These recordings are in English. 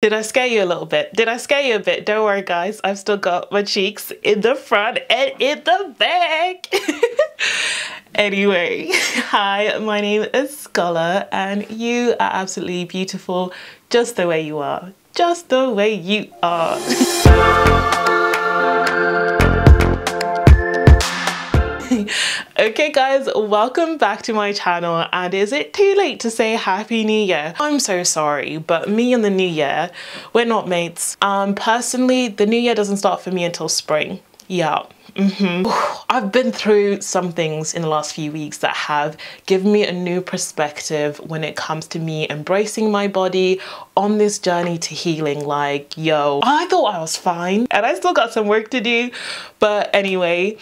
Did I scare you a little bit? Did I scare you a bit? Don't worry guys, I've still got my cheeks in the front and in the back. Anyway, hi, my name is Scola and you are absolutely beautiful just the way you are. Just the way you are. Okay guys, welcome back to my channel, and is it too late to say Happy New Year? I'm so sorry, but me and the new year, we're not mates. Personally, the new year doesn't start for me until spring. Yeah. I've been through some things in the last few weeks that have given me a new perspective when it comes to me embracing my body on this journey to healing. Like, yo, I thought I was fine and I still got some work to do. But anyway,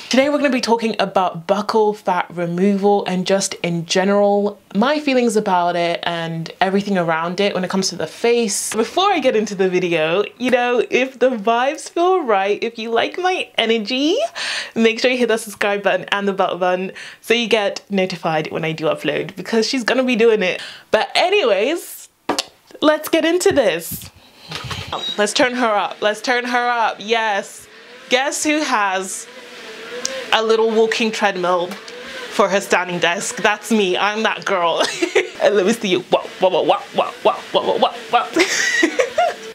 today we're going to be talking about buccal fat removal and just in general, my feelings about it and everything around it when it comes to the face. Before I get into the video, you know, if the vibes feel right, if you like my energy, make sure you hit that subscribe button and the bell button so you get notified when I do upload, because she's gonna be doing it. But anyways, let's get into this. Let's turn her up. Let's turn her up. Yes. Guess who has a little walking treadmill for her standing desk? That's me. I'm that girl. And let me see you. Whoa, whoa, whoa, whoa, whoa, whoa, whoa, whoa.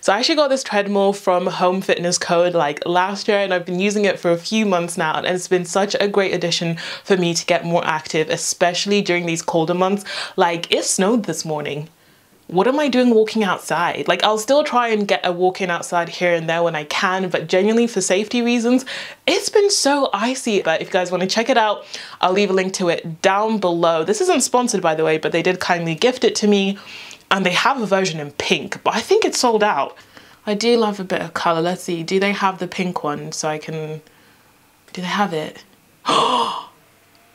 So I actually got this treadmill from Home Fitness Code like last year, and I've been using it for a few months now, and it's been such a great addition for me to get more active, especially during these colder months. Like, it snowed this morning. What am I doing walking outside? Like, I'll still try and get a walk in outside here and there when I can, but genuinely for safety reasons, it's been so icy. But if you guys want to check it out, I'll leave a link to it down below. This isn't sponsored, by the way, but they did kindly gift it to me. And they have a version in pink, but I think it's sold out. I do love a bit of color. Let's see, do they have the pink one so I can, do they have it? Oh,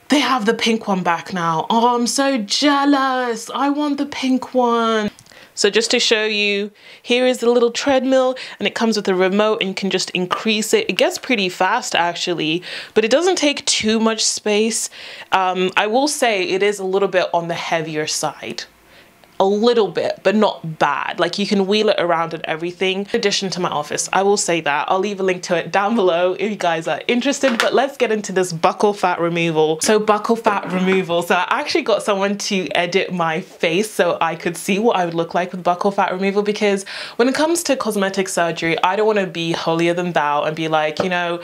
they have the pink one back now. Oh, I'm so jealous. I want the pink one. So just to show you, here is the little treadmill, and it comes with a remote and you can just increase it. It gets pretty fast actually, but it doesn't take too much space. I will say it is a little bit on the heavier side. A little bit, but not bad. Like, you can wheel it around and everything. In addition to my office, I will say that. I'll leave a link to it down below if you guys are interested, but let's get into this buccal fat removal. So buccal fat removal. So I actually got someone to edit my face so I could see what I would look like with buccal fat removal, because when it comes to cosmetic surgery, I don't want to be holier than thou and be like, you know,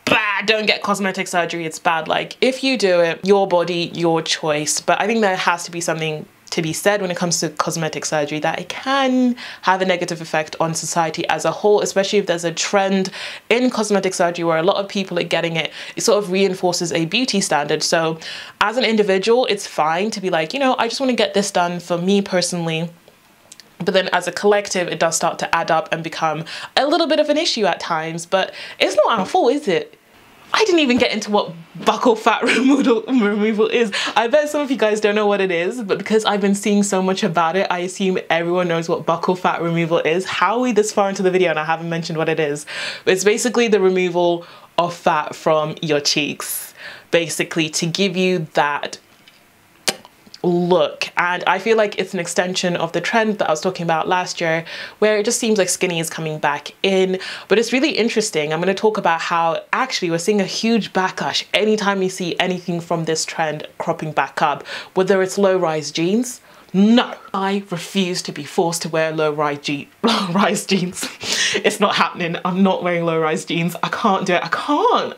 bah, don't get cosmetic surgery, it's bad. Like, if you do it, your body, your choice. But I think there has to be something to be said when it comes to cosmetic surgery, that it can have a negative effect on society as a whole, especially if there's a trend in cosmetic surgery where a lot of people are getting it. It sort of reinforces a beauty standard. So as an individual, it's fine to be like, you know, I just want to get this done for me personally. But then as a collective, it does start to add up and become a little bit of an issue at times. But it's not our fault, is it? I didn't even get into what buccal fat removal is. I bet some of you guys don't know what it is, but because I've been seeing so much about it, I assume everyone knows what buccal fat removal is. How are we this far into the video and I haven't mentioned what it is? It's basically the removal of fat from your cheeks, basically to give you that look. And I feel like it's an extension of the trend that I was talking about last year, where it just seems like skinny is coming back in. But it's really interesting. I'm going to talk about how actually we're seeing a huge backlash anytime you see anything from this trend cropping back up, whether it's low-rise jeans. No, I refuse to be forced to wear low-rise jeans. It's not happening. I'm not wearing low-rise jeans. I can't do it. I can't.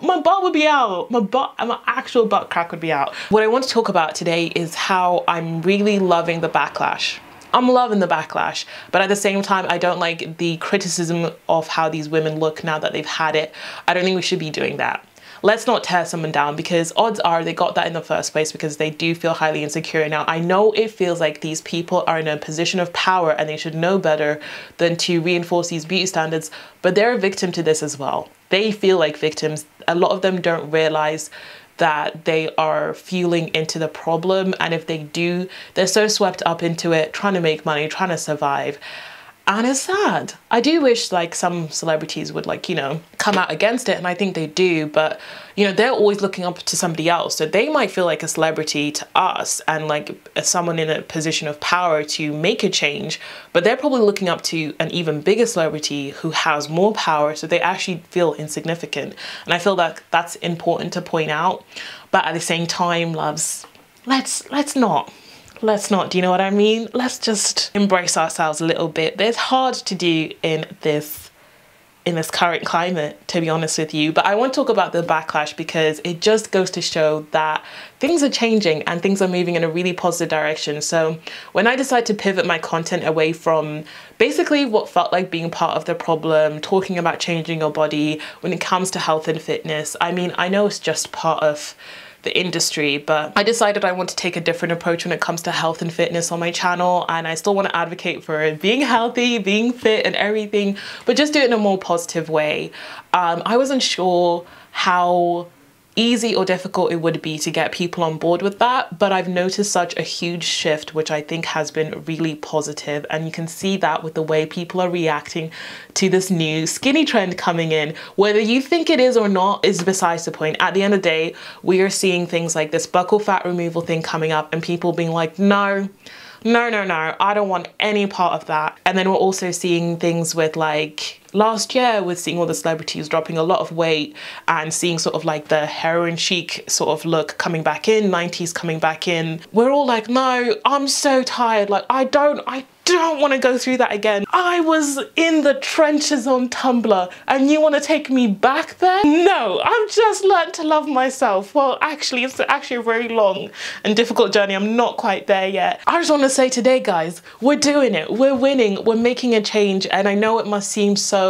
My butt would be out. My actual butt crack would be out. What I want to talk about today is how I'm really loving the backlash. I'm loving the backlash, but at the same time, I don't like the criticism of how these women look now that they've had it. I don't think we should be doing that. Let's not tear someone down, because odds are they got that in the first place because they do feel highly insecure. Now, I know it feels like these people are in a position of power and they should know better than to reinforce these beauty standards, but they're a victim to this as well. They feel like victims. A lot of them don't realize that they are fueling into the problem, and if they do, they're so swept up into it, trying to make money, trying to survive. And it's sad. I do wish like some celebrities would like, you know, come out against it, and I think they do, but you know, they're always looking up to somebody else. So they might feel like a celebrity to us and like someone in a position of power to make a change, but they're probably looking up to an even bigger celebrity who has more power, so they actually feel insignificant. And I feel that that's important to point out. But at the same time, loves, let's not. Do you know what I mean? Let's just embrace ourselves a little bit. It's hard to do in this current climate, to be honest with you. But I want to talk about the backlash because it just goes to show that things are changing and things are moving in a really positive direction. So when I decided to pivot my content away from basically what felt like being part of the problem, talking about changing your body when it comes to health and fitness, I mean, I know it's just part of the industry, but I decided I want to take a different approach when it comes to health and fitness on my channel, and I still want to advocate for being healthy, being fit and everything, but just do it in a more positive way. I wasn't sure how easy or difficult it would be to get people on board with that, but I've noticed such a huge shift, which I think has been really positive, and you can see that with the way people are reacting to this new skinny trend coming in. Whether you think it is or not is besides the point. At the end of the day, we are seeing things like this buccal fat removal thing coming up and people being like, no, I don't want any part of that. And then we're also seeing things with like last year with seeing all the celebrities dropping a lot of weight and seeing sort of like the heroin chic sort of look coming back in, 90s coming back in. We're all like, no, I'm so tired. Like, I don't want to go through that again. I was in the trenches on Tumblr and you want to take me back there? No, I've just learned to love myself. Well, actually, it's actually a very long and difficult journey. I'm not quite there yet. I just want to say today, guys, we're doing it. We're winning. We're making a change. And I know it must seem so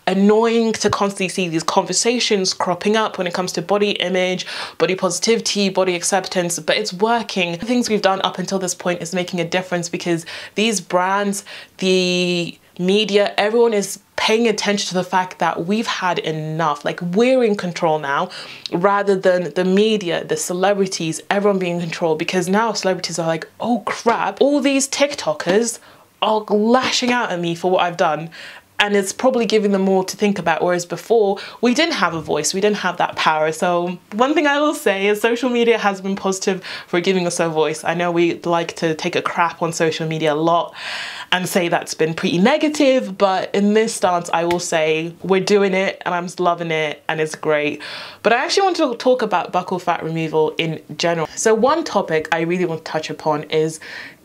annoying to constantly see these conversations cropping up when it comes to body image, body positivity, body acceptance, but it's working. The things we've done up until this point is making a difference because these brands, the media, everyone is paying attention to the fact that we've had enough. Like, we're in control now, rather than the media, the celebrities, everyone being in control, because now celebrities are like, oh crap, all these TikTokers are lashing out at me for what I've done. And it's probably giving them more to think about, whereas before we didn't have a voice, we didn't have that power. So one thing I will say is social media has been positive for giving us a voice. I know we like to take a crap on social media a lot and say that's been pretty negative, but in this stance I will say we're doing it and I'm loving it and it's great. But I actually want to talk about buccal fat removal in general. So one topic I really want to touch upon is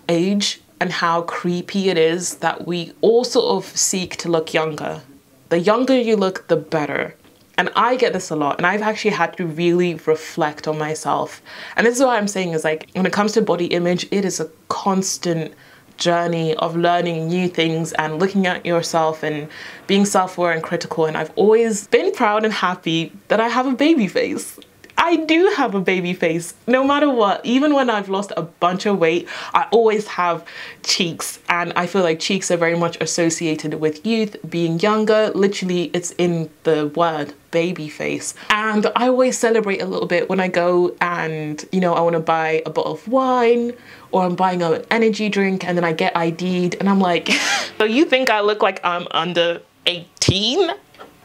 age and how creepy it is that we all sort of seek to look younger. The younger you look, the better. And I get this a lot, and I've actually had to really reflect on myself. And this is what I'm saying is, like, when it comes to body image, it is a constant journey of learning new things and looking at yourself and being self-aware and critical. And I've always been proud and happy that I have a baby face. I do have a baby face, no matter what. Even when I've lost a bunch of weight, I always have cheeks, and I feel like cheeks are very much associated with youth, being younger. Literally, it's in the word baby face. And I always celebrate a little bit when I go and, you know, I want to buy a bottle of wine or I'm buying an energy drink and then I get ID'd and I'm like, so you think I look like I'm under 18?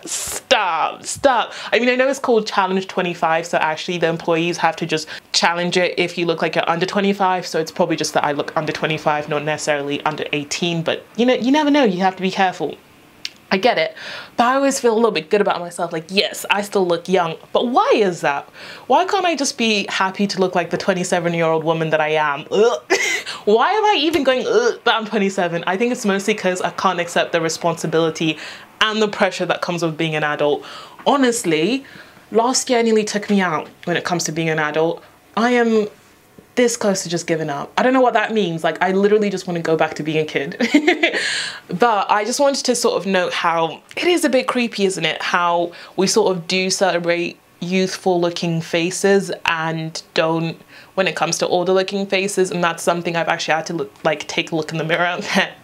Stop. I mean, I know it's called Challenge 25, so actually the employees have to just challenge it if you look like you're under 25, so it's probably just that I look under 25, not necessarily under 18, but you know, you never know, you have to be careful. I get it, but I always feel a little bit good about myself, like, yes, I still look young, but why is that? Why can't I just be happy to look like the 27-year-old woman that I am? Why am I even going, that I'm 27? I think it's mostly because I can't accept the responsibility and the pressure that comes with being an adult. Honestly, last year nearly took me out when it comes to being an adult. I am this close to just giving up. I don't know what that means. Like, I literally just want to go back to being a kid. But I just wanted to sort of note how it is a bit creepy, isn't it? How we sort of do celebrate youthful looking faces and don't when it comes to older looking faces. And that's something I've actually had to take a look in the mirror,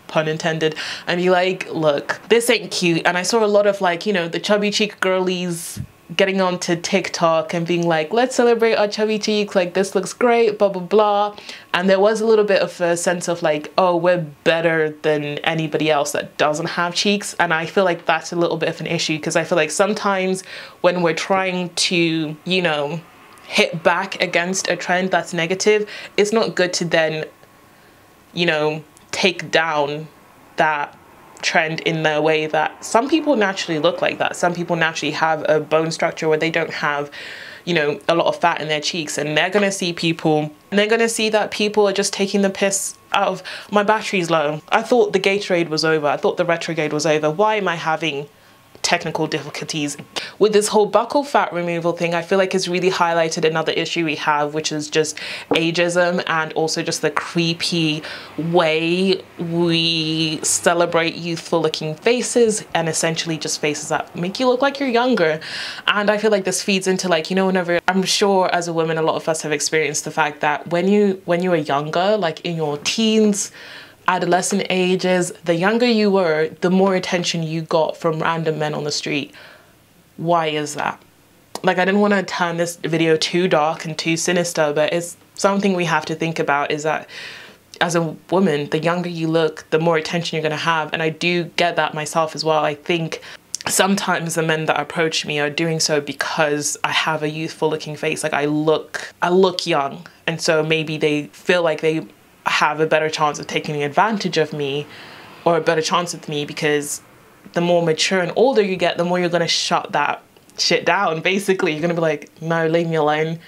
pun intended, and be like, look, this ain't cute. And I saw a lot of, like, you know, the chubby cheek girlies getting onto TikTok and being like, let's celebrate our chubby cheeks, like this looks great, blah blah blah. And there was a little bit of a sense of like, oh, we're better than anybody else that doesn't have cheeks. And I feel like that's a little bit of an issue, because I feel like sometimes when we're trying to, you know, hit back against a trend that's negative, it's not good to then, you know, take down that trend in the way that some people naturally look like that. Some people naturally have a bone structure where they don't have, you know, a lot of fat in their cheeks, and they're gonna see people, and they're gonna see that people are just taking the piss out of, my battery's low. I thought the Gatorade was over. I thought the retrograde was over. Why am I having technical difficulties with this whole buccal fat removal thing? I feel like it's really highlighted another issue we have, which is just ageism, and also just the creepy way we celebrate youthful looking faces, and essentially just faces that make you look like you're younger. And I feel like this feeds into, like, you know, whenever, I'm sure as a woman a lot of us have experienced the fact that when you were younger, like in your teens, adolescent ages, the younger you were, the more attention you got from random men on the street. Why is that? Like, I didn't want to turn this video too dark and too sinister, but it's something we have to think about, is that as a woman, the younger you look, the more attention you're going to have. And I do get that myself as well. I think sometimes the men that approach me are doing so because I have a youthful looking face. Like, I look young. And so maybe they feel like they have a better chance of taking advantage of me, or a better chance with me, because the more mature and older you get, the more you're gonna shut that shit down. Basically, you're gonna be like, no, leave me alone.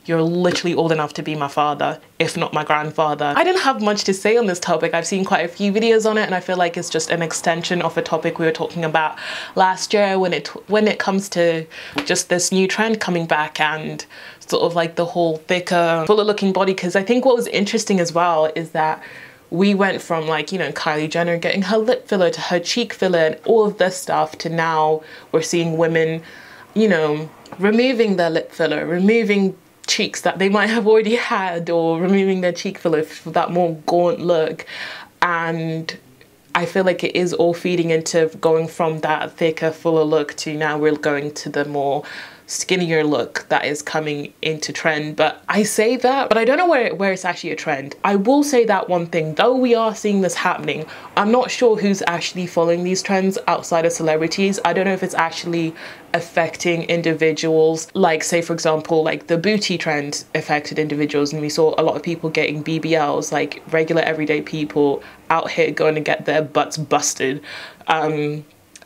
You're literally old enough to be my father, if not my grandfather. I didn't have much to say on this topic. I've seen quite a few videos on it, and I feel like it's just an extension of a topic we were talking about last year when it comes to just this new trend coming back, and sort of like the whole thicker, fuller looking body. Because I think what was interesting as well is that we went from, like, you know, Kylie Jenner getting her lip filler to her cheek filler and all of this stuff, to now we're seeing women, you know, removing their lip filler, removing cheeks that they might have already had, or removing their cheek filler for that more gaunt look. And I feel like it is all feeding into going from that thicker, fuller look to now we're going to the more skinnier look that is coming into trend. But I say that, but I don't know where it's actually a trend. I will say that one thing, though we are seeing this happening, I'm not sure who's actually following these trends outside of celebrities. I don't know if it's actually affecting individuals, like, say for example, like the booty trend affected individuals, and we saw a lot of people getting BBLs, like regular everyday people out here going to get their butts busted.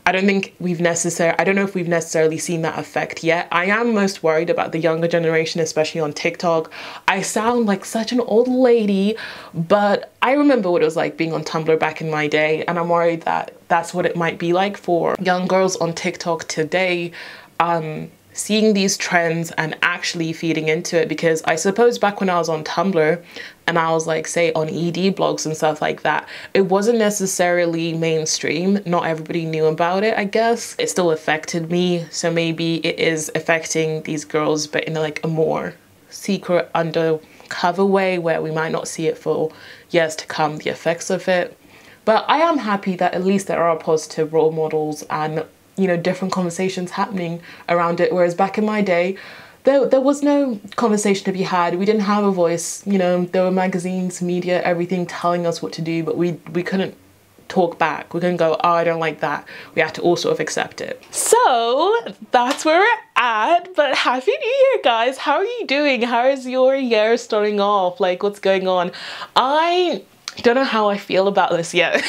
I don't know if we've necessarily seen that effect yet. I am most worried about the younger generation, especially on TikTok. I sound like such an old lady, but I remember what it was like being on Tumblr back in my day, and I'm worried that that's what it might be like for young girls on TikTok today, seeing these trends and actually feeding into it. Because I suppose back when I was on Tumblr and I was like, say, on ED blogs and stuff like that, it wasn't necessarily mainstream. Not everybody knew about it, I guess. It still affected me, so maybe it is affecting these girls, but in like a more secret, undercover way, where we might not see it for years to come, the effects of it. But I am happy that at least there are positive role models and, you know, different conversations happening around it. Whereas back in my day, there was no conversation to be had. We didn't have a voice. You know, there were magazines, media, everything telling us what to do, but we couldn't talk back. We couldn't go, oh, I don't like that. We had to all sort of accept it. So that's where we're at. But Happy New Year, guys. How are you doing? How is your year starting off? Like, what's going on? I don't know how I feel about this yet.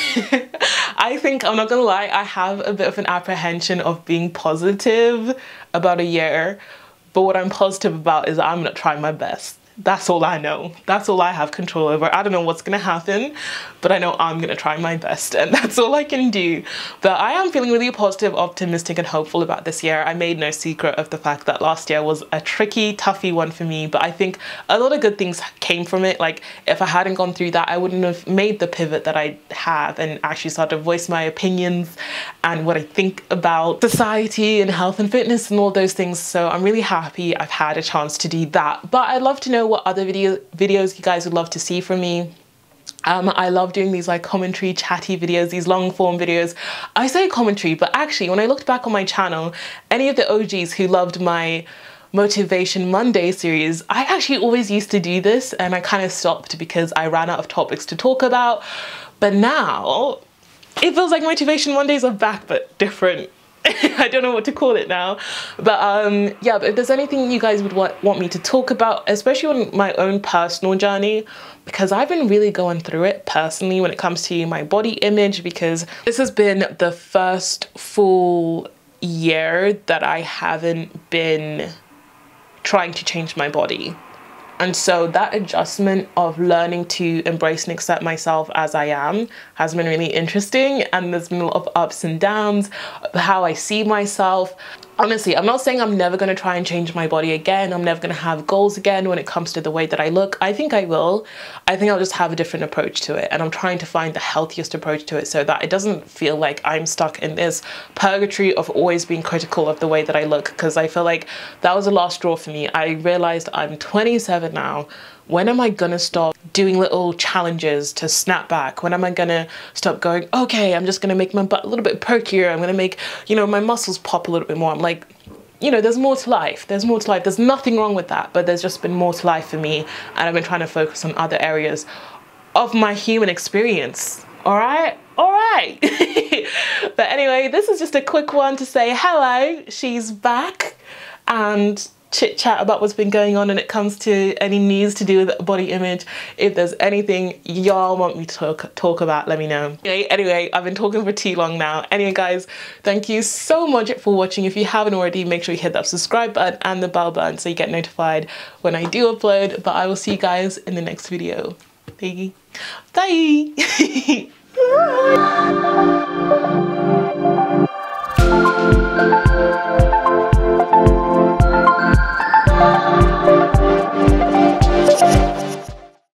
I think, I'm not gonna lie, I have a bit of an apprehension of being positive about a year, but what I'm positive about is I'm gonna try my best. That's all I know. That's all I have control over. I don't know what's gonna happen, but I know I'm gonna try my best, and that's all I can do. But I am feeling really positive, optimistic, and hopeful about this year. I made no secret of the fact that last year was a tricky, toughy one for me, but I think a lot of good things came from it. Like, if I hadn't gone through that, I wouldn't have made the pivot that I have and actually started to voice my opinions and what I think about society and health and fitness and all those things. So I'm really happy I've had a chance to do that. But I'd love to know what other videos you guys would love to see from me. I love doing these like commentary chatty videos, these long form videos. I say commentary, but actually when I looked back on my channel, any of the OGs who loved my Motivation Monday series, I actually always used to do this, and I kind of stopped because I ran out of topics to talk about. But now it feels like Motivation Mondays are back, but different. I don't know what to call it now, but yeah, but if there's anything you guys would want me to talk about, especially on my own personal journey, because I've been really going through it personally when it comes to my body image, because this has been the first full year that I haven't been trying to change my body. And so that adjustment of learning to embrace and accept myself as I am has been really interesting. And there's been a lot of ups and downs, how I see myself. Honestly, I'm not saying I'm never going to try and change my body again. I'm never going to have goals again when it comes to the way that I look. I think I will. I think I'll just have a different approach to it. And I'm trying to find the healthiest approach to it so that it doesn't feel like I'm stuck in this purgatory of always being critical of the way that I look. Because I feel like that was the last straw for me. I realized I'm 27 now. When am I gonna stop doing little challenges to snap back? When am I gonna stop going, okay, I'm just gonna make my butt a little bit perkier. I'm gonna make, you know, my muscles pop a little bit more. I'm like, you know, there's more to life. There's more to life. There's nothing wrong with that, but there's just been more to life for me. And I've been trying to focus on other areas of my human experience. All right? All right. But anyway, this is just a quick one to say hello, she's back, and chit chat about what's been going on when it comes to any news to do with body image. If there's anything y'all want me to talk about, let me know. Okay, anyway, I've been talking for too long now. Anyway guys, thank you so much for watching. If you haven't already, make sure you hit that subscribe button and the bell button so you get notified when I do upload. But I will see you guys in the next video. Bye. Bye.